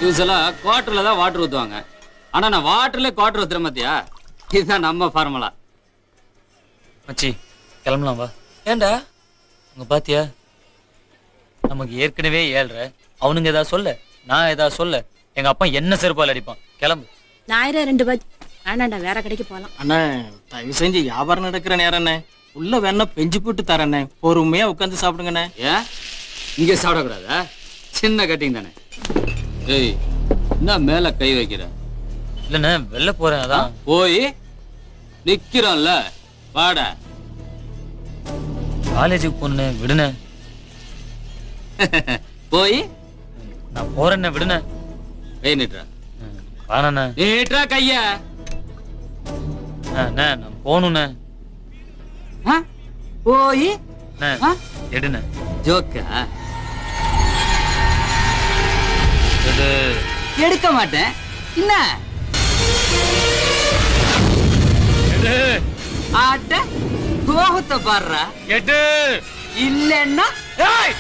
யூஸ்வலா குவார்டர்ல தான் வாட்டர் ஊத்துவாங்க. ஆனா நான் வாட்டர்ல குவார்டர் ஊத்துற மாத்தியா? இதுதான் நம்ம ஃபார்முலா. மச்சி கிளம்பலாம் வா. ஏண்டா உங்க பாத்தியா நமக்கு ஏற்கனவே 7:30. அவனுங்க ஏதாவது சொல்ல, நான் ஏதாவது சொல்ல, எங்க அப்பா என்ன செருப்பால் அடிப்பான். கிளம்பு. ஞாயிறு 2 பஜ் வேணாண்டா, வேற கடைக்கு போலாம். அண்ணா தயவு செஞ்சு வியாபாரம் நடக்கிற நேரண்ணே, உள்ள வேணா பெஞ்சு போட்டு தரேண்ணே, பொறுமையா உட்காந்து சாப்பிடுங்கண்ணே. ஏன் இங்க சாப்பிடக்கூடாதா? சின்ன கட்டிங் தானே. ஏய் என்ன மேல கை வைக்கிற? இல்லண்ணே வெளில போறேன். அதான் போய் நிக்கிறோம்ல, வாடா. காலேஜுக்கு போன விடுன. போய் நான் போறேன்ன விடுன. கை நீட்டுறா. வாணண்ணே நீட்டுறா கைய. நான் போகணுண்ணே. போய் எடுண்ண. ஜோக்கா? எடு. எடுக்க மாட்டேன். என்ன எடு. ஆட்ட கோபத்தை பாடுறா. எடு. இல்லன்னா ஏய்